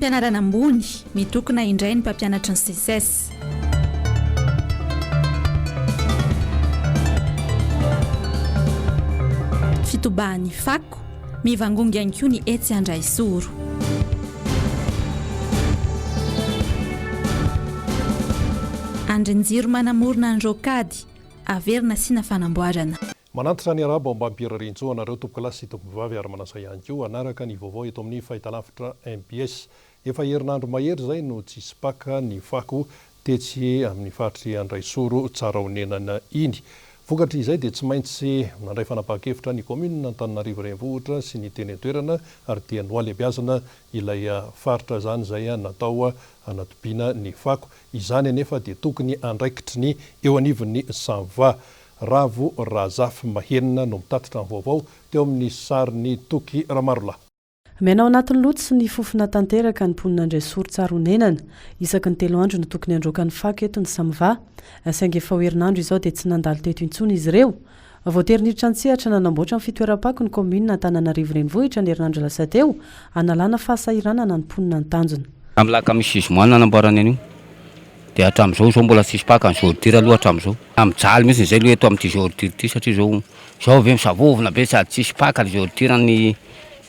fampianarana ambony mitokona indray ny mpampianatra ny CSS. Fitobahan'ny fako mivangongy ihany koa ny etsy Andraisoro. Andrinjiro manamorona ny rokady averina sina fanamboarana. Manantitra ny arabo ambam-pirarintso anareo tompokalasy sy tompom-bavy ary manasa ihany koa anaraka ny vaovao eto amin'ny fahitalavitra MPS. Efa herinandro mahery zay no tsisy paka ny fako tetsy amin'ny faritry Andraisoro tsara honenana iny. Vokatry izay dia tsy maintsy nandray fanapahan-kevitra ny komina Antananarivo renivohitra sy ny teny toerana ary dia noalebiazana ilay faritra zany zay natao anatobiana ny fako. Izany anefa dia tokony andraikitry ny eo anivon'ny Sanva. Ravo Razafy Mahenina no mitatitra ny vaovao teo amin'ny sarin'ny Toky Ramarola. Menao anatin'ny loto sy ny fofona tanteraka ny mponina Andraisoro tsara honenana. Isaky ny 3 andro no tokony androaka ny fako eto ny Samva. Saingy efa herinandro izao dia tsy nandalo teto intsony izy ireo. Voateriniditra antsehatra nanamboatra ny fitoeram-pako ny komina Antananarivo renivohitra ny herinandro lasa teo analana fahasahiranana ny mponina ny tanjona. Amin'ny lakamisy zimoana nanamboarana an'io. Dia hatramin'izao zao mbola tsisy paka ny zôrdira aloha hatramin'izao.Amijaly mihitsy izay aloha eto amin'ity zôrdira ity satria zao avy misavovona be sady tsisy paka ny zôrdira ny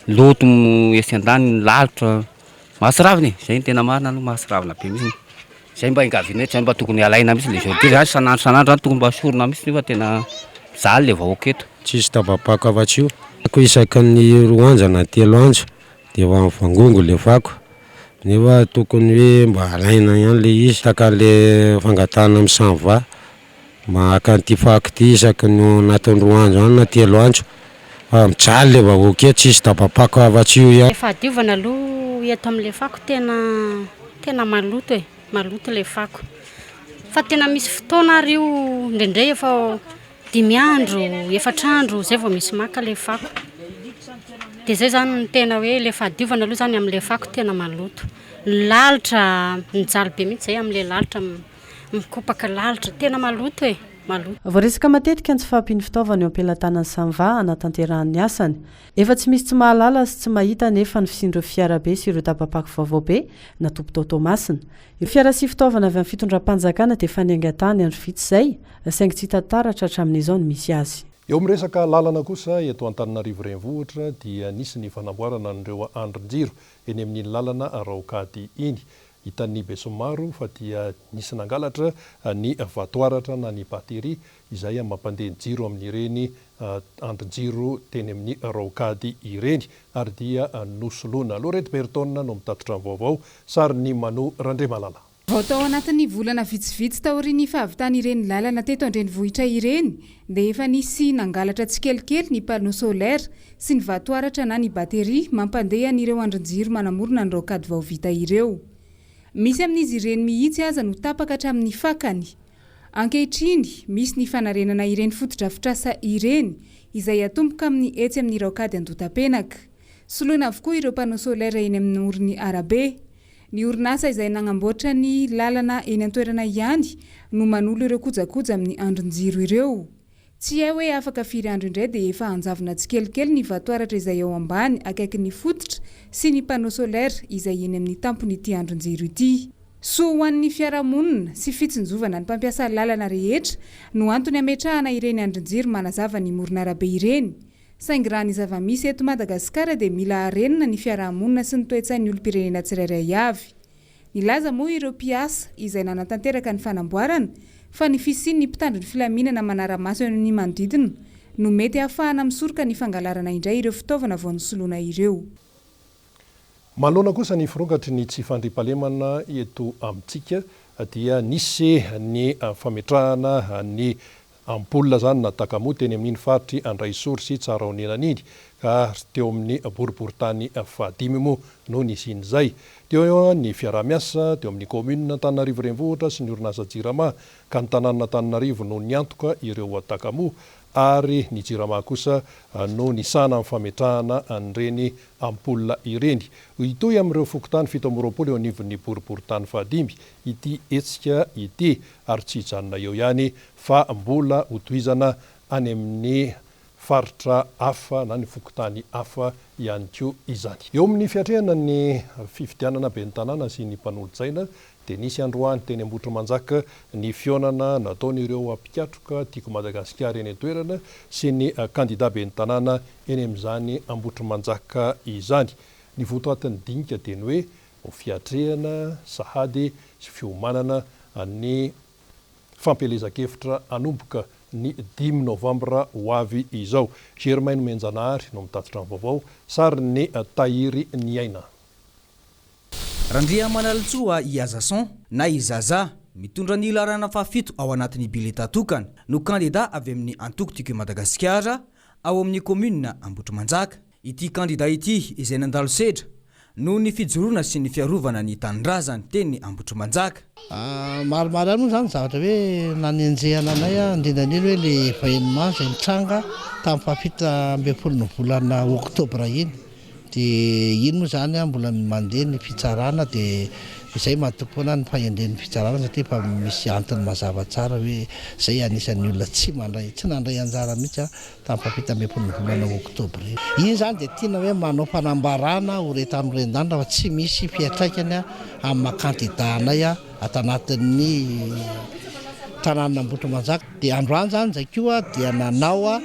loto esy an-dany ny lalitra mahasiravina izay ny tena marina aloha mahasiravina be mihitsy. Izay mba ingaviana zay mba tokony alaina mihitsy le zôrdira zany sanandro tokony mba sorona mihitsy nefa tena zaly le vahoaka eto. Tsisy tabapako afa-tsy io. Ako isaky ny 2 andro na 3 andro dia vangongo le fako. Nefa tokony hoe mba alaina ihany le izy taka le fangatana amin'ny Sanva. Maka an'ity fako ity isaky ny anatin'ny 2 andro na 3 andro. Mijaly le vahoaka eto tsisy tabapako afa-tsy io ihany. Efa diovana aloha eto amin'le fako tena maloto e. Maloto le fako. Fa tena misy fotoana ary io ndrendray efa 5 andro, 4 andro zay vao misy maka le fako. Dia zay zany ny tena hoe le fahadiovana aloha zany amin'le fako tena maloto. Lalitra mijaly be mihitsy zay amin'le lalitra mikopaka lalitra tena maloto e. Maloto. Voaresaka matetika ny tsy fahampiany fitaovana eo am-pelatanan'ny Sanva anatanterahany asany. Efa tsy misy tsy mahalala sy tsy mahita nefa ny fisindreo fiarabe sy ireo tabapako vaovao be natompo tao Tomasina. Ireo fiara sy fitaovana avy amin'ny fitondram-panjakana dia fanaingan-tany andro vitsy izay, saingy tsy hita taratra hatramin'izao ny misy azy. Eo amin'ny resaka lalana kosa eto Antananarivo renivohitra dia nisy ny fanamboarana an'ireo andrin-jiro eny amin'ny lalana Raokady iny. Hitan'ny be somaro fa dia nisy nangalatra ny vatoaratra na ny batery izay mampandeha jiro amin'ireny andrin-jiro teny amin'ny Raokady ireny ary dia nosoloana. Lorette Berton no mitatitra ny vaovao sary ny Mano Randremalala. Vao tao anatin'ny volana vitsivitsy taorian'ny fahavitany ireny lalana teto an-drenivohitra ireny dia efa nisy nangalatra tsikelikely ny panneau solaire sy ny vatoaratra na ny batery mampandeha an'ireo andrin-jiro manamorona ny Raokady vao vita ireo. Misy amin'izy ireny mihitsy aza no tapaka hatramin'ny fakany. Ankehitriny misy ny fanarenana ireny fotodrafitrasa ireny izay atomboka amin'ny etsy amin'ny Raokady Andotapenaka. Soloina avokoa ireo panneau solaire eny amin'ny orony arabe. Ny orinasa izay nanamboatra ny lalana eny an-toerana ihany no manolo ireo kojakoja amin'ny andrin-jiro ireo. Tsy hay hoe afaka firy andro indray dia efa anjavona tsikelikely ny vatoaratra izay eo ambany akaiky ny fototra sy ny panneau solaire izay eny amin'ny tampony ity andrin-jiro ity. Soa ho an'ny fiarahamonina sy fitsinjovana ny mpampiasa lalana rehetra no antony ametrahana ireny andrin-jiro manazava ny moron'arabe ireny. Saingy raha ny zava-misy eto Madagasikara dia mila harenina ny fiarahamonina sy ny toe-tsain'ny olom-pirenena tsirairay avy. Nilaza moa ireo mpiasa izay nanatanteraka ny fanamboarana fa ny fisian'ny mpitandro ny filaminana manara-maso eo amin'ny manodidina no mety ahafahana misoroka ny fangalarana indray ireo fitaovana vao nosoloana ireo. Manoloana kosa ny firongatry ny tsy fandriampahalemana eto amintsika dia nisy ny fametrahana ny ampola zany na takamoa teny amin'iny faritry Andraisoro sy tsara honenana iny ka teo amin'ny boriboritany 5 moa no nisy in'izay. Teo ny fiarah-miasa teo amin'ny komina Antananarivo renivohitra sy ny orinasa Jirama ka ny tanàna Antananarivo no niantoka ireo takamoa ary ny Jirama kosa no nisana amin'ny fametrahana an'ireny ampola ireny. Itoy amin'ireo fokotany 7 eo anivon'ny boriboritany 5 ity etsika ity ary tsy hijanona eo ihany fa mbola hotohizana any amin'ny faritra hafa na ny fokotany hafa ihany koa izany. Eo amin'ny fiatrehana ny fifidianana be ny tanàna sy ny mpanolo-tsaina dia nisy androany teny Ambohitrimanjaka ny fionana nataon'ireo mpikatroka tiako Madagasikara eny an-toerana sy ny kandida be ny tanàna eny amin'izany Ambohitrimanjaka izany. Ny votoatin'ny dinika dia ny hoe ho fiatrehana sahady sy fiomanana ny fampelezakevitra anomboka ny 5 novambra ho avy izao. Germain Menjanahary no mitatitra ny vaovao, sary ny Tahiry Niaina. Randria Manalantsoa Iazason na Izaza mitondra ny ilarana fafito ao anatin'ny bileta tokana no kandida avy amin'ny antoko tiako Madagasikara ao amin'ny commune Ambohitrimanjaka. Ity kandida ity izay nandalo sedra no ny fijoroana sy ny fiarovana ny tanindrazany teny Ambohitrimanjaka. Maromaro aloha zany zavatra hoe nanenjehana anay indrindrandrindra hoe le événement zay nitranga tamin'ny fafita 20 volana oktobra iny. Dia iny moa zany mbola mandeha ny fitsarana dia izay matokoana ny fahendren'ny fitsarana satria fa misy antony mazava tsara hoe zay anisan'ny olona tsy nandray anjara mihitsy tamin'ny fafita 20 volana oktobra iny. Iny zany dia tiana hoe manao fanambarana ho reta amin'ny rendanitra fa tsy misy fiatraikany amin'ny makandida anay ato anatin'ny tanàna Ambohitrimanjaka. Dia androany zany zay koa dia nanao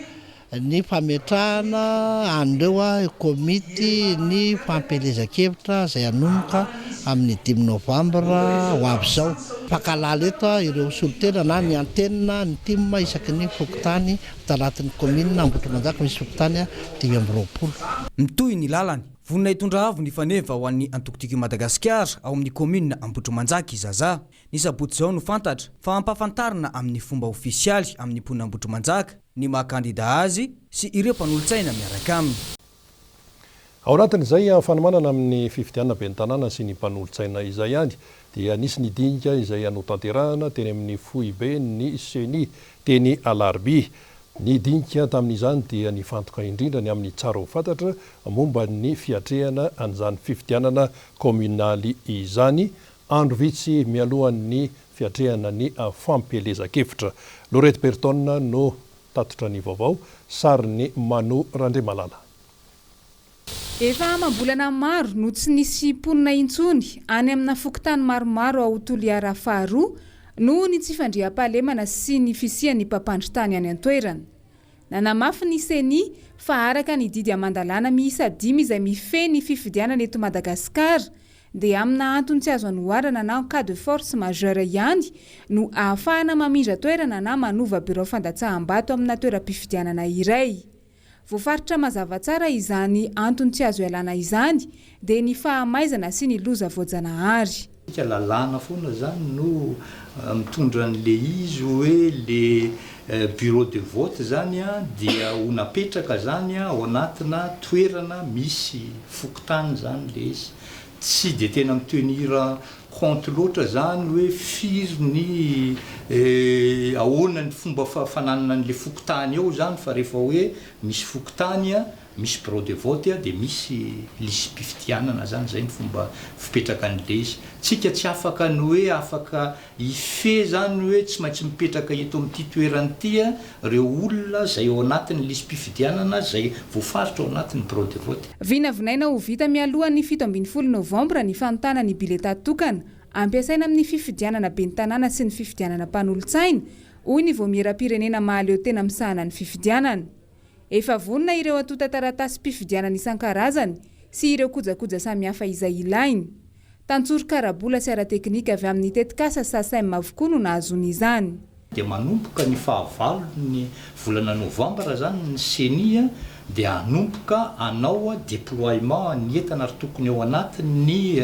ny fametrahana an'ireo komity ny fampelezakevitra izay hanomboka amin'ny 5 novambra ho avy izao. Fankalala eto ireo solitena na ny antena ny tim isaky ny fokotany tanatin'ny commune Ambohitrimanjaka misy fokotany 20. Mitohy ny lalany vonina hitondra avo ny faneva ho an'ny antoko Madagasikara ao amin'ny commune Ambohitrimanjaka Izaza. Ny sabotsy zao no fantatra fa ampafantarina amin'ny fomba ofisialy amin'ny mponina Ambohitrimanjaka ny mahakandida azy sy ireo mpanolo-tsaina miaraka aminy. Ao anatin'izay fanomanana amin'ny fifidianana be ny tanàna sy ny mpanolo-tsaina izay ihany dia nisy ny dinika izay anotanterahana teny amin'ny foibe ny seni teny Alarby. Ny dinika tamin'izany dia nifantoka indrindra ny amin'ny tsara ho fantatra momba ny fiatrehana an'izany fifidianana kominaly izany andro vitsy mialohan'ny fiatrehana ny fampelezakevitra. Lorette Berton no tatotra ny vaovao, sary ny Mano Randrimalala. Efa mambolana maro no tsy nisy mponina intsony any amina fokotany maromaro ao Toliara faharoa no ny tsy fandriam-pahalemana sy ny fisian'ny mpampandry tany any an-toerana. Nanamafy ny seni fa araka ny didy amandalana miisa 5 izay mifehy ny fifidianana eto Madagasikara dia amina antony tsy azo anoharana na cas de force majeure ihany no ahafahana mamindra toerana na manova bureau fandatsaham-bato amina toeram-pifidianana iray. Voafaritra mazava tsara izany antony tsy azo ialana izany dia ny fahamaizana sy ny loza voajanahary. Lalàna foana zany no mitondra an'le izy hoe le bureau de vote zany dia ho napetraka zany ao anatina toerana misy fokotany zany le izy. Tsy dia tena mitenir compte loatra zany hoe firy ny ahoana ny fomba fananana an'le fokotany eo zany fa rehefa hoe misy fokotany misy bureau de vote dia misy lisy mpifidianana zany zay ny fomba fipetraka an'le izy. Tsika tsy afaka ny hoe afaka ife zany hoe tsy maintsy mipetraka eto amin'ity toerany ity reo olona zay ao anatin'ny lisy mpifidianana zay voafaritra ao anatin'ny bureau de vote. Vinavinaina ho vita mialohan'ny 17 novambra ny fanontana ny bileta tokana ampiasaina amin'ny fifidianana be ny tanàna sy ny fifidianana mpanolo-tsaina hoy ny voamieram-pirenena mahaleo tena misahana ny fifidianana. Efa vonina ireo atota taratasy mpifidianana isan-karazany sy ireo kojakoja samihafa izay ilainy. Tantsoro karabola sy ara-teknika avy amin'ny tetikasa SACEM avokoa no nahazony izany. Dia manomboka ny fahavalon'ny volana novambra zany ny senia dia hanomboka anao déploiement ny entana ary tokony ao anatin'ny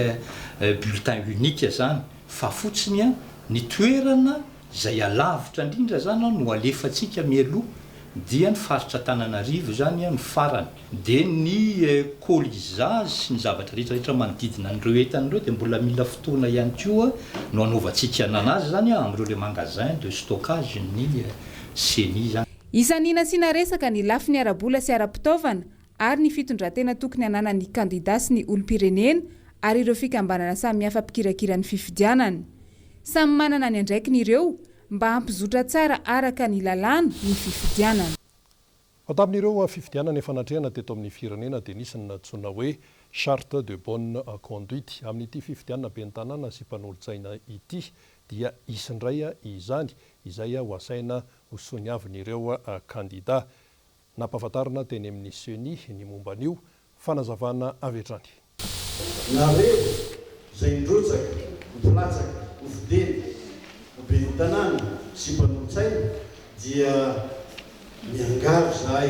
bulletin unique zany fa fotsiny ny toerana zay alavitra indrindra zany no alefatsika mialoha dia ny faritra Tananarivo zany ny farany dia ny colisage sy ny zavatra rehetrarehetra manodidina an'ireo entan'ireo dia mbola mila fotoana ihany koa no anaovantsika ananazy zany amin'ireo le magasin de stockage ny seni zany. Isan'ina sy naresaka ny lafin'ny arabola sy ara-pitaovana ary ny fitondran-tena tokony ananan'ny kandida sy ny olom-pirenena ary ireo fikambanana samihafa mpikirakira ny fifidianana. Samy manana ny andraikiny ireo mba hampizotra tsara araka ny lalàna ny fifidianana. fa tamin'ireo fifidianana efanatreana teto amin'ny firenena dia nisy ny natsoina hoe charte de bonne conduite. Amin'ity fifidianana ben'ny tanàna sy mpanolotsaina ity dia isindray izany izay ho asaina ho soniavin'ireo kandida. Nampahafantarina teny amin'ny seni ny momban'io fanazavana avy hatrany. Nareo izay ndrotsaka mpilatsaka hofideny ben'ny tanàna sy mpanolotsaina dia miangaro zahay.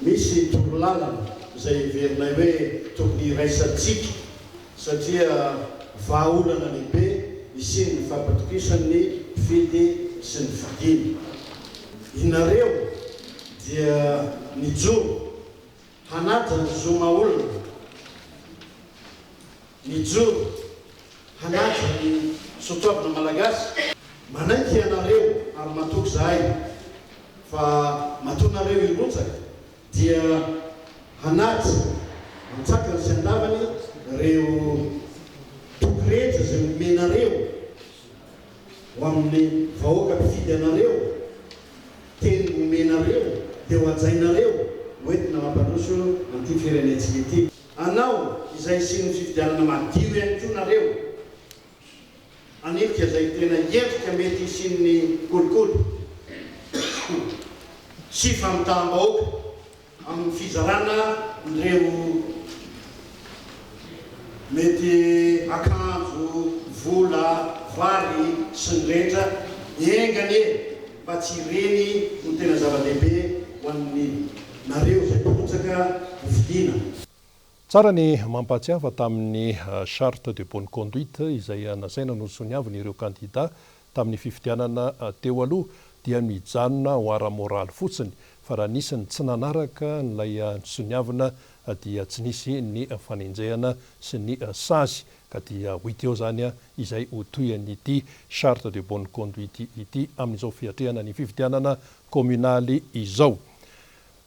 Misy torolalana izay verinay hoe tokony iraisantsika satria vahaolana lehibe isin'ny fampatokisan'ny mpifidy sy ny fidiny. Inareo dia nijoro hanatany zoma olona, nijoro hanatany sotroavina malagasy. Manaiky ianareo ary matoky zahay fa matonareo irotsaka dia hanaty mantsakany sy andavany reo toky rehetra izay omenareo ho amin'ny vahoaka mpifidy anareo, teny omenareo dia ho ajainareo hoentina mampanoso amin'ity firenentsika ity. Anao izay sy ny fifidianana madio ihany koa nareo, anetika izay tena endrika mety isin'ny kolikoly sy famitaam-bahoaka amin'ny fizarana ireo mety akanjo, vola, vary sy ny rehetra engany mba tsy ireny no tena zava-dehibe ho an'ny nareo izay tokotsaka hofidiana. Tsara ny mampatsiafa tamin'ny charte de bonne conduite izay nasaina no soniavina ireo kandida tamin'ny fifidianana teo aloha dia mijanona ho ara-moraly fotsiny, fa raha nisy ny tsy nanaraka nilay soniavina dia tsy nisy ny fanenjehana sy ny sazy, ka dia hoity eo zany izay ho toyan'ity charte de bonne conduite ity amin'izao fiatrehana ny fifidianana communaly izao.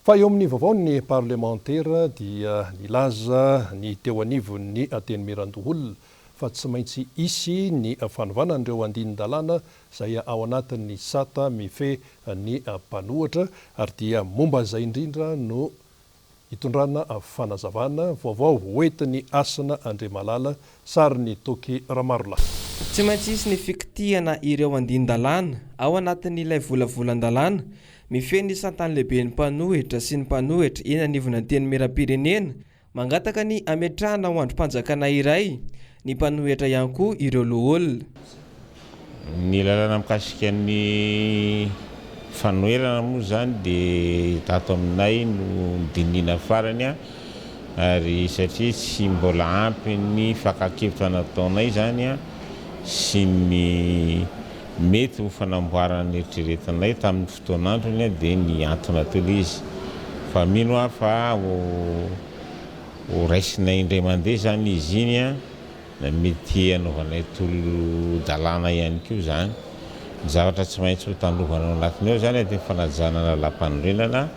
Fa eo amin'ny vaovao ny parlementaire dia nilaza ny teo anivon'ny Antenimierandoholona fa tsy maintsy isy ny fanovanan'ireo andinin-dalàna izay ao anatin'ny sata mife ny mpanohatra, ary dia momba izay indrindra no hitondrana fanazavana vaovao hoentin'ny Asina Andriamalala, sary ny Toky Ramarola. Tsy maintsy isy ny fikitihana ireo andinin-dalàna ao anatin'ilay volavolan-dalàna mifeny santany lehibe ny mpanohitra sy ny mpanohitra eny anivona Antenimieram-pirenena mangataka ny ametrahana ho androm-panjakana iray ny mpanohitra ihany koa ireo loholona. Ny lalàna mikasika ny fanoherana moa zany dia tato aminay no dinina farany ary satria tsy mbola ampy ny fakakevitra nataonay zany sy ny mety ho fanamboarana eritreretinay tamin'ny fotoanandrony dia ny antony atao izy fa mino fa ho raisinay indray mandeha zany izy iny na mety hanaovanay tolo-dalàna ihany koa zany. Ny zavatra tsy maintsy ho tandrovana ao anatiny eo zany dia fanajanana lam-panorenana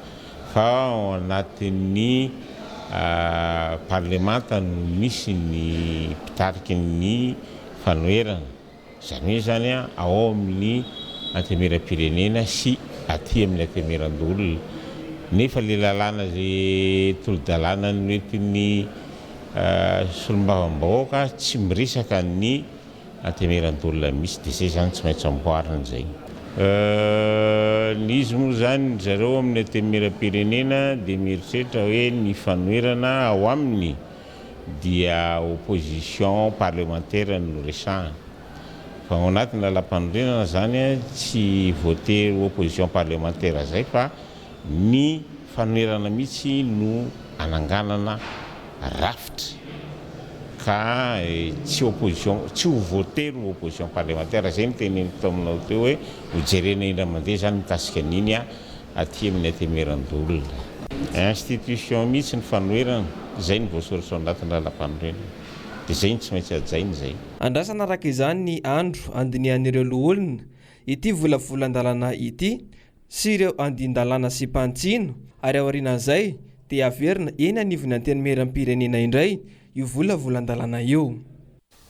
fa ao anatin'ny parlemanta no misy ny mpitariky ny fanoherana. Izany hoe zany ao amin'ny Antenimieram-pirenena sy aty amin'ny Antenimierandoholona. Nefa le lalàna zay tolo-dalàna no entin'ny solombavambahoaka tsy miresaka ny Antenimierandoholona misy, dia zay zany tsy maintsy amboarina zay. Izy moa zany zareo amin'ny Antenimieram-pirenena dia mieritreritra hoe ny fanoherana ao aminy dia opposition parlementaire no resahana. Fa ao anatin'ny lalam-panorenana zany tsy voatery opposition parlementaire zay fa ny fanoherana mihitsy no ananganana rafitra ka tsy opposition, tsy ho voatery opposition parlementaire. Zay ny teny taminao teo hoe ho jerena indra mandeha zany mikasika an'iny aty amin'ny Antenimierandoholona. Institution mihitsy ny fanoherana, zay ny voasoratra ao anatin'ny lalam-panorenana. Dia zay ny tsy maintsy ajainy zay. Andrasana araka izany ny andro andinihan'ireo loholona ity volavolan-dalàna ity sy ireo andin-dalàna sy mpantsino, ary aorian'izay dia averina eny anivon'ny Antenimieram-pirenena indray io volavolan-dalàna io.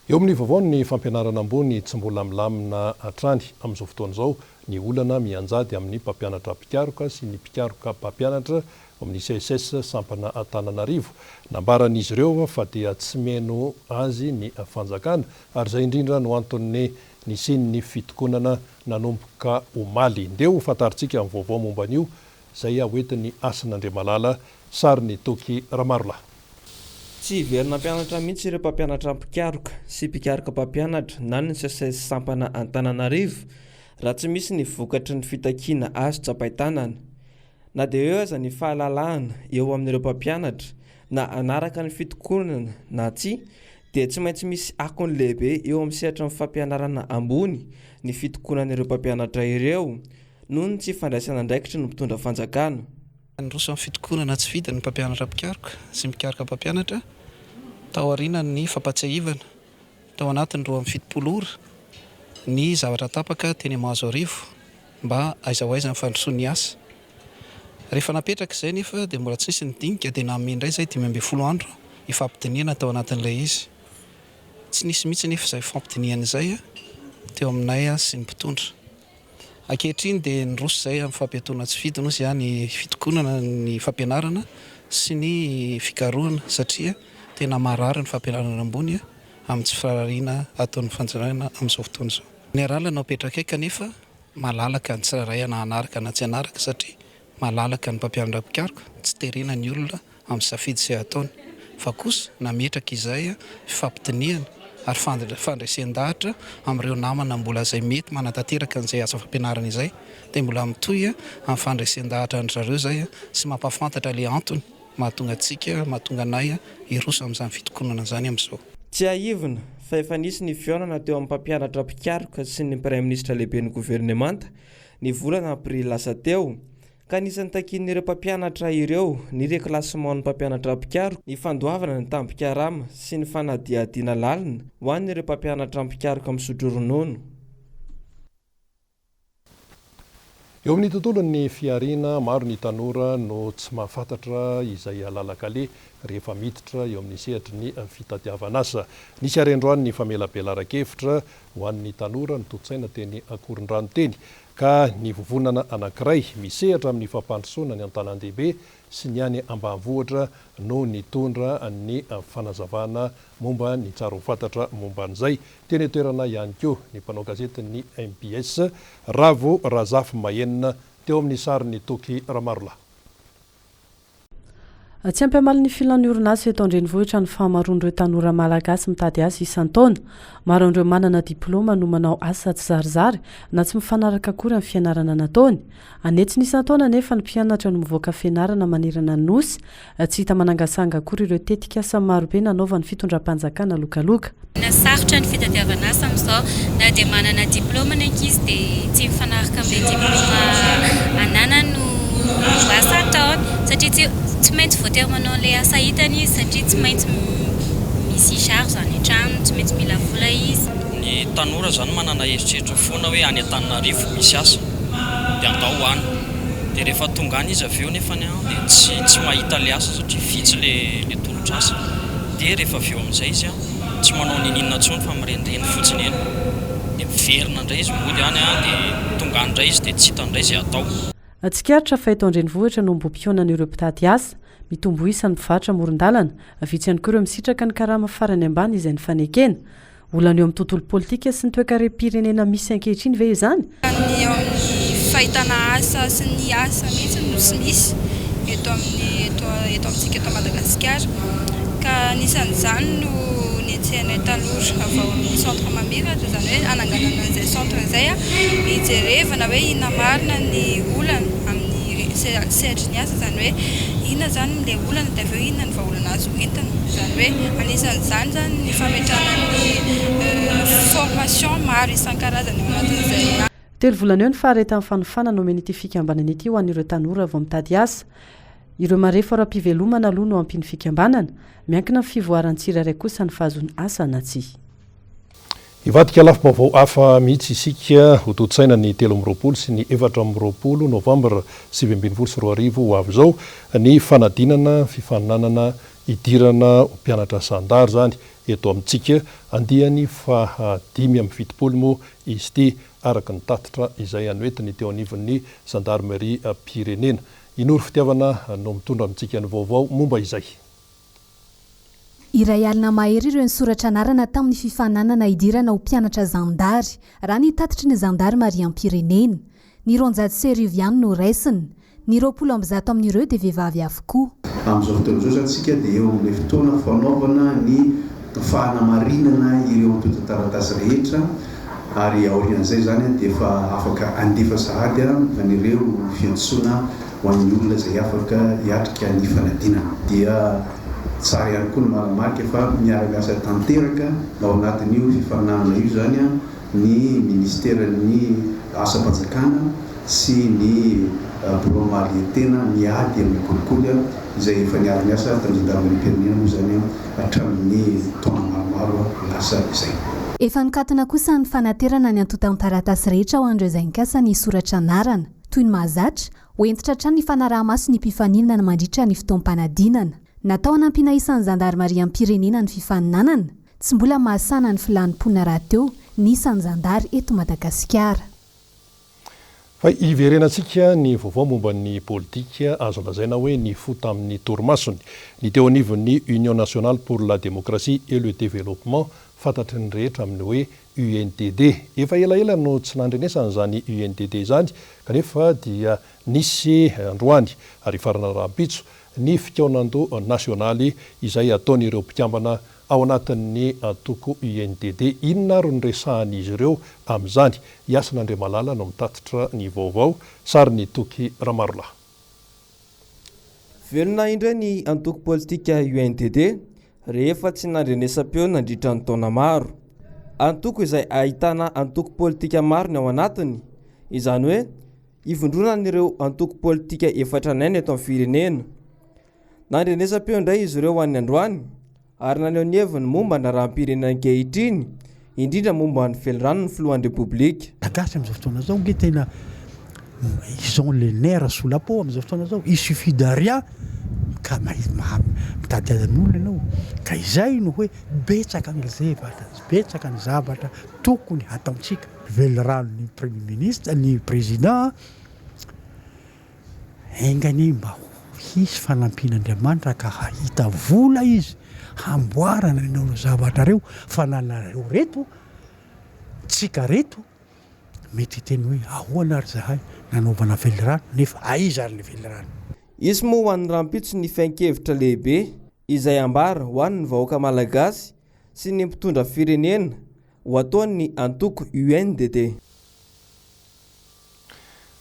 Eo amin'ny vaovao ny fampianarana ambony tsy mbola milamina hatrany amin'izao fotoana izao ny olana mianjady amin'ny mpampianatra mpikaroka sy ny mpikaroka mpampianatra amin'ny CSS sampana Antananarivo. Nambaran'izy ireo fa dia tsy meno azy ny fanjakana ary izay indrindra no antony ny sin'ny fitokonana nanomboka omaly. Ndeo fantaritsika amin'ny vaovao momba an'io izay hoentin'ny Asan'Andriamalala sary ny Toky Ramarola. Tsy hiverina mpianatra mihitsy ireo mpampianatra mpikaroka sy mpikaroka mpampianatra na ny CSS sampana Antananarivo raha tsy misy ny vokatry ny fitakiana azo tsapain-tanana. Na dia eo aza ny fahalalahana eo amin'ireo mpampianatra na anaraka ny fitokonana na tsy dia tsy maintsy misy akony lehibe eo amin'ny sehatra ny fampianarana ambony ny fitokonan'ireo mpampianatra ireo noho ny tsy fandraisana andraikitry no mitondra fanjakana. Nyroso amin'ny fitokonana tsy vita ny mpampianatra mpikaroka sy mpikaroka mpampianatra tao aoriana ny fampatsiahivana tao anatiny 270 ny zavatra tapaka teny Mahazo Arivo mba aiza-ho aiza ny fandrosoana ny asa. Rehefa napetraka izay nefa dia mbola tsy nisy ny dinika dia namin'ny indray izay 12 andro ifampidiniana tao anatin'ilay izy. Tsy nisy mihitsy nefa izay fampidiniana izay teo aminay sy ny mpitondra. Ankehitriny dia ny roso izay amin'ny fampiatoana tsy vita nosy ny fitokonana ny fampianarana sy ny fikarohana satria tena marary ny fampianarana ambony amin'ny tsy firarariana ataon'ny fanjanahana amin'izao fotoana izao. Ny aralana apetraka eka nefa malalaka ny tsiraray na anaraka na tsy anaraka satria malalaka ny mpampianatra mpikaroka tsy terena ny olona amin'ny safidy izay ataony fa kosa nametraka izay fampidiniana ary fandraisan-dahatra amin'ireo namana mbola izay mety manatanteraka n'izay asa fampianarana izay dia mbola mitohy amin'ny fandraisan-dahatra ny zareo izay sy mampafantatra ilay antony mahatonga antsika mahatonga anay hiroso amin'izany fitokonana izany amin'izao. Tsy haivina fa efa nisy ny fihaonana teo amin'ny mpampianatra mpikaroka sy ny praiminisitra lehiben'ny governemanta ny volana aprily lasa teo ka nisan'ny takin'ireo mpampianatra ireo ny reklaseman'ny mpampianatra mpikaroka ny fandoavana ny tampikarama sy ny fanadiadiana lalina ho an'ireo mpampianatra mpikaroka misotro ronono. Eo amin'ny tontolon'ny fiarina maro ny tanora no tsy mahafantatra izay alalakale rehefa miditra eo amin'ny sehatry ny fitadiavana asa. Nisy arendroany ny famelabelara-kevitra ho an'ny tanora ny totsaina teny Akorondrano teny ka ny vovonana anankiray misehatra amin'ny fampandrosoana ny an-tanan-dehibe sy ny any ambanivohitra no nitondra ny fanazavana momba ny tsara ho fantatra momba an'izay. Teny toerana ihany koa ny mpanao gazety ny MBS Ravo Razafy Mahenina teo amin'ny sarin'ny Toky Ramarola. Tsy ampy amaly ny filan'ny orinasa eto an-drenivohitra ny fahamaroan'ireo tanora malagasy mitady asa isan-taona. Maro an'ireo manana diplôma no manao asa tsy zarizary na tsy mifanaraka akory amin'ny fianarana nataony. Anetsiny isan-taona nefa ny mpianatra no mivoaka fianarana manerana ny nosy tsy hita manangasanga akory ireo tetika asa marobe nanaovan'ny fitondram-panjakana lokaloka. Sarotra ny fitadiavana asa amin'izao na dia manana diplôma ny ankizy dia tsy mifanaraka amin'ny diplôma ananany no asa ataony satria tsy maintsy voatery manao ilay asa hitany izy satria tsy maintsy misy zaro zany an-trano, tsy maintsy mila vola izy. Ny tanora zany manana heritreritra foana hoe any Antananarivo misy asa dia andao hoany. Dia rehefa tonga any izy avy eo nefa dia tsy mahita ilay asa satria vitsy ilay tolotra asa. Dia rehefa avy eo amin'izay izy tsy manao ninina intsony fa mirenireny fotsiny eny. Dia miverina indray izy mody any dia tonga indray izy dia tsy hita indray izay atao. Tsikaritra fa eto an-drenivohitra no mbompionan'ireo mpitady asa mitombo isa ny mpivarotra amoron-dalana vitsy ihany koa ireo misitraka ny karama farany ambany izay ny fanekena. Olana eo amin'ny tontolo politika sy ny toe-karem-pirenena misy ankehitriny ve izany? Ny fahitana asa sy ny asa mihitsy no tsy misy eto amintsika eto Madagasikara ka nisan'izany no niantsehana tanora avy ao amin'ny centre mamiratra izany hoe ananganana an'izay centre izay hijerevana hoe inona marina ny olana amin'ny sehatry ny asa izany hoe inona zany ilay olana dia avy eo inona ny vahaolana azo entana izany hoe anisan'izany zany ny fametrahana ny formation maro isan-karazany ao anatin'izay. Telo volana eo ny faharetan'ny fanofana no omeny ity fikambanana ity ho an'ireo tanora vao mitady asa. Ireo marefa ara-pivelomana aloha no ampiny fikambanana miankina amin'ny fivoaran'ny tsirairay kosa ny fahazoany asa na tsy. Ivadika lafim-baovao hafa mihitsy isika ho totsaina ny 13 sy ny 14 Novambra 2024 ho avy izao ny fanadinana fifaninanana idirana mpianatra sandary zany eto amintsika andiany fa 5:20 moa izy ty araka ny tatitra izay anoetiny teo anivon'ny gendarmerie pirenena. Inory fitiavana no mitondra amintsika ny vaovao momba izay. Iray alina mahery ireo ny soratra anarana tamin'ny fifananana idirana ho mpianatra zandary raha ny tatitry ny gendarmerie pirenena. Ny 210 ihany no raisiny, ny 20 amin'ireo dia vehivavy avokoa. Amin'izao fotoana izao zatsika dia eo amin'ilay fotoana fanaovana ny fanamarinana ireo antotan-taratasy rehetra ary aorian'izay zany dia efa afaka andefa sahady an'ireo fiantsoana ho an'ny olona izay afaka hiatrika ny fanadinana. Dia tsara ihany koa ny malamarika fa miara-miasa tanteraka ao anatin'io fifaninanana io zany ny ministeran'ny asa-panjakana sy ny bromalietena miady amin'ny kolikoly izay efa niara-miasa tamin'ny gendarmerie pirenena moa zany hatramin'ny taona maromaro lasa izay. Efa nikatina kosa ny fanaterana ny antotan-taratasy rehetra ho an'ireo izay nikasa ny soratra anarana toy ny mahazatra hoentitra hatrany ny fanaraha-maso ny mpifaninana mandritra ny fotoam-panadinana. Natao hanampiana isan'ny gendarmerie pirenena ny fifaninanana, tsy mbola mahasana ny filanimponina raha teo ny isan'ny zandary eto Madagasikara. Fa iverenantsika ny vaovao momba ny politika azo lazaina hoe ny fo tamin'ny torimasony. Ny teo anivon'ny Union nationale pour la démocratie et le développement fantatry ny rehetra amin'ny hoe UNDD. Efa elaela no tsy nandrenesana zany UNDD zany kanefa dia nisy androany ary farana rahampitso ny fikaonando nasionaly izay ataon'ireo mpikambana ao anatin'ny antoko UNDD. Inona ro nyresahan'izy ireo amin'izany? Iasana Andriamalala no mitatitra ny vaovao, sary ny Toky Ramarola. Velona indray ny antoko politika UNDD rehefa tsy nandrenesam-peo nandritra ny taona maro. Antoko izay ahitana antoko politika maro ny ao anatiny, izany hoe ivondronan'ireo antoko politika efatra nainy eto amin'ny firenena. Nandrenesam-peo indray izy ireo an'ny androany ary naneho ny heviny momba na rahampirenena ankehitriny, indrindra momba ny velorano ny filohan'ny repoblika. Gasy amin'izao fotoana zao nge tena ils ont les nerfs sous la peau amin'izao fotoana zao. Il suffit de rien ka mitady amin'olona ianao. Ka izay no hoe betsaka ny zevatra, betsaka ny zavatra tokony ataontsika. Velorano ny premier ministre, ny président engany mba hisy fanampin'Andriamanitra ka hahita vola izy hamboarana ny zavatra reo fananareo reto tsika reto mety teny hoe ahoana ary zahay nanaovana velorano nefa aiza ary ny velorano. Isy moa ho an'ny rahampitso ny fiankevitra lehibe izay ambara ho an'ny vahoaka malagasy sy ny mpitondra firenena ho ataon'ny antoko UNDD.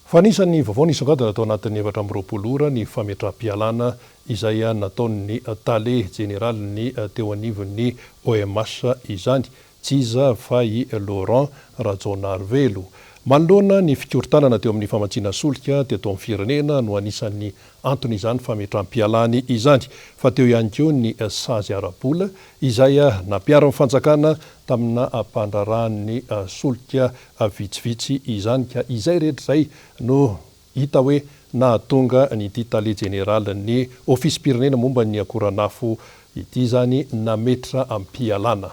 Fa anisan'ny vaovao nisongadina atao anatin'ny 4 ora ny fametraha-pialana izay nataon'ny tale général ny teo anivon'ny OMS izany, tsy iza fa i Laurent Rajonarvelo. Manoloana ny fikoritanana teo amin'ny famatsiana solika teto amin'ny firenena no anisan'ny antony izany fametraha-pialany izany. Fa teo ihany koa ny sazy arabola izay nampiara amin'ny fanjakana tamina mpandrarany solika vitsivitsy izany, ka izay rehetra izay no hita hoe nahatonga nyity tale général ny ofisy pirenena momba ny akoranafo ity zany nametra am-pialana.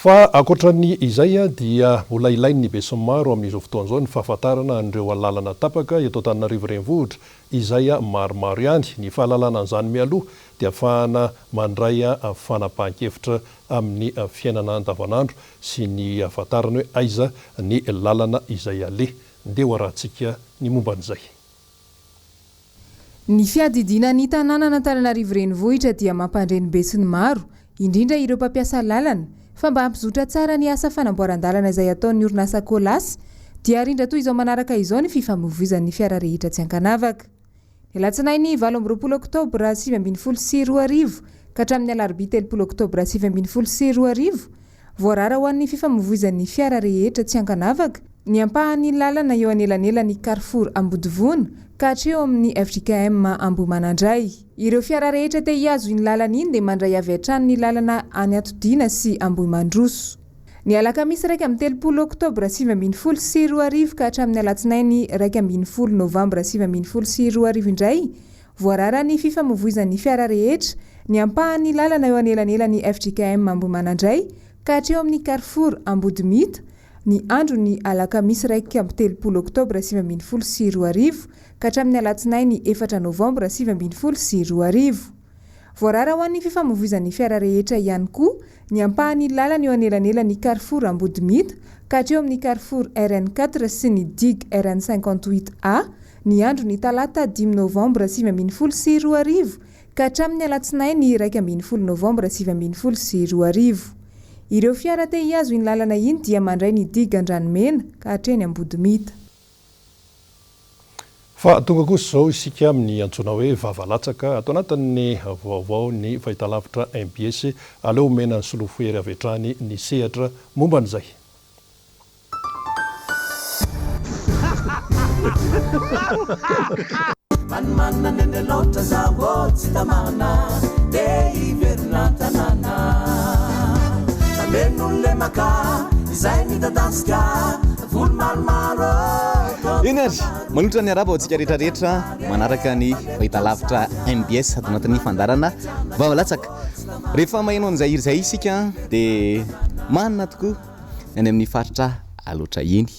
Fa akoatran'ny izay dia mbola ilain'ny be sy maro amin'izao fotoana izao ny fahafantarana an'ireo lalana tapaka eto Antananarivo renivohitra izay maromaro ihany. Ny fahalalana an'izany mialoha dia ahafahana mandray fanapahan-kevitra amin'ny fiainana andavanandro sy ny ahafantarana hoe aiza ny lalana izay aleha. Ndeha ho arahantsika ny momba an'izay. Ny fiadidinan'ny tanàna Antananarivo renivohitra dia mampandreny be sy ny maro, indrindra ireo mpampiasa lalana. Fa mba hampizotra tsara ny asa fanamboaran-dalana izay ataon'ny orinasa Kolasy dia rindra toy izao manaraka izao ny fifamoivoizan'ny fiara rehetra tsy ankanavaka. Ny alatsinainy 20 oktobra 2024 ka hatramin'ny alarobia 30 oktobra 2024 voarara ho an'ny fifamoivoizan'ny fiara rehetra tsy ankanavaka ny ampahan'ny lalana eo anelanelan'ny Carrefour Ambodivona ka hatreo amin'ny FJKM Ambohimanandray. Ireo fiara rehetra te hiazo iny lalana iny dia mandray avy hatrany ny lalana any Atodina sy Ambohimandroso. Ny alakamisy 30 oktobra 2024 ka hatramin'ny alatsinainy 30 novambra 2024 indray voarara ny fifamoivoizan'ny fiara rehetra ny ampahany lalana eo anelanelany FJKM Ambohimanandray ka hatreo amin'ny Carrefour Ambodimita ny andro ny alakamisy 1 Oktobra 2024 ka hatramin'ny alatsinainy 4 Novambra 2024. Voarara ho an'ny fifamoivoizan'ny fiara rehetra ihany koa ny ampahany lalana eo anelanelany Carrefour Ambodimita ka hatreo amin'ny Carrefour RN4 sy ny DIG RN58A ny andro ny talata 10 Novambra 2024 ka hatramin'ny alatsinainy 1 Novambra 2024. Ireo fiara te hiazo iny lalana iny dia mandray ny DIG Andranomena ka hatreny Ambodimita. Fa tonga kosa izao isika amin'ny antsoina hoe vavalatsaka atao anatin'ny vaovao ny fahitalavitra MBS aleo omena ny solofoery avy hatrany ny sehatra momba an'izay. Inery manotra ny araba antsika rehetrarehetra manaraka ny fahitalavitra MBS ato anatin'ny fandarana vavalatsaka. Rehefa maheno an'izay iry zay isika dia manana tokoa any amin'ny faritra aloatra iny.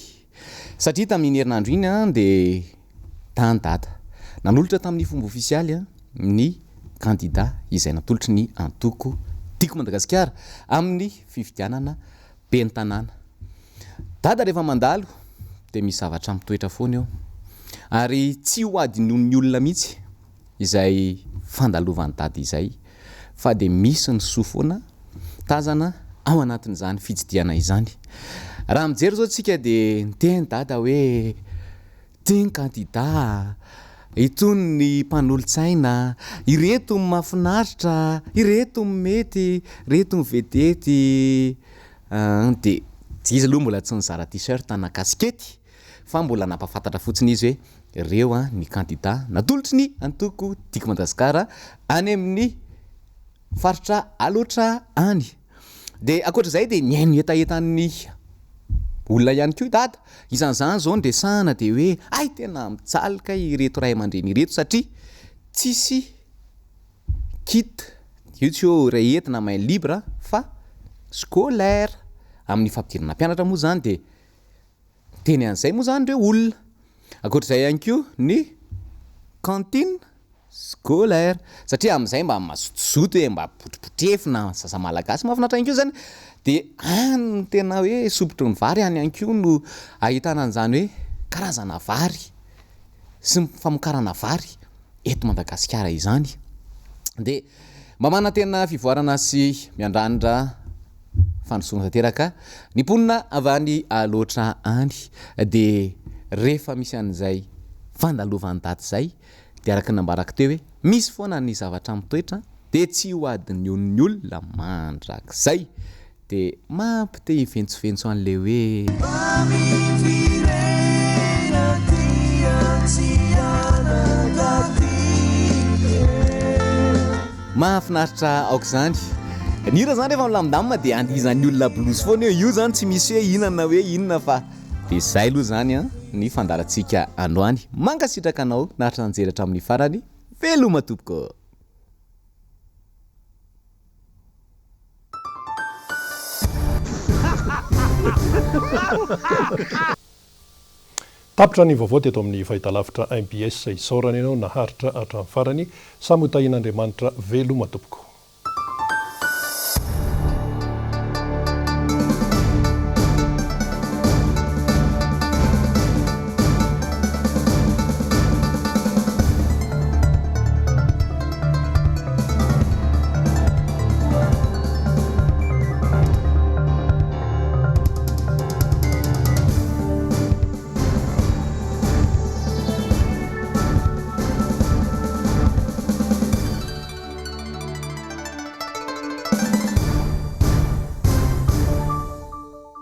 Satria tamin'ny herinandro iny dia tandata nanolotra tamin'ny fomba ofisialy ny kandida izay natolotry ny antoko tiako Madagasikara amin'ny fifidianana ben'ny tanàna. Dada rehefa mandalo dia misy zavatra mitoetra foana eo ary tsy ho adin'ny olona mihitsy izay fandalovan'ny dada izay fa dia misy ny soa foana tazana ao anatin'izany fitsidiana izany. Raha mijery zao tsika dia teny dada hoe teny kandida itony ny mpanolo-tsaina, ireto ny mahafinaritra, ireto ny mety, ireto ny vedety. Dia tsy izy aloha mbola tsy nizara t-shirt na kaskety fa mbola nampafantatra fotsiny izy hoe ireo ny kandida natolotry ny antoko tiako Madagasikara any amin'ny faritra aloatra any. Dia ankoatr'izay dia niaino etaetan'ny olona ihany koa dada. Isan'izany zao ny resahana dia hoe ay tena mitsalika ireto ray aman-dreny ireto satria tsisy kit io tsy hoe ray entina main libre fa scolaire. Amin'ny fampidirana mpianatra moa zany dia teny an'izay moa zany ireo olona. Ankoatr'izay ihany koa ny cantine scolaire satria amin'izay mba mazotozoto hoe mba potripotrefina sasa malagasy mahafinatra ihany koa zany. Dia any tena hoe sopotro ny vary any ihany koa no ahitana an'izany hoe karazana vary sy ny famokarana vary eto Madagasikara izany. Dia mba mana tena fivoarana sy miandranitra fandrosoana tanteraka ny mponina avy any aloatra any. Dia rehefa misy an'izay fandalovan'ny dada izay dia araka nambaraka teo hoe misy foana ny zavatra mitoetra dia tsy ho adin'ny olona mandrakizay. Dia mampite hiventsovenso an'le hoe mahafinaritra aoka izany. Ny hira zany rehefa milamindamina dia andihizan'ny olona blouse foana io zany tsy misy hoe inona hoe inona fa dia izay aloha zany ny fandarantsika androany. Mankasitraka anao nahatra nanjeratra amin'ny farany veloma tompoko. Tapitra ny vaovao teto amin'ny fahitalavitra MBS isaorana ianao naharitra hatramin'ny farany. Samy ho tahian'Andriamanitra veloma tompoko.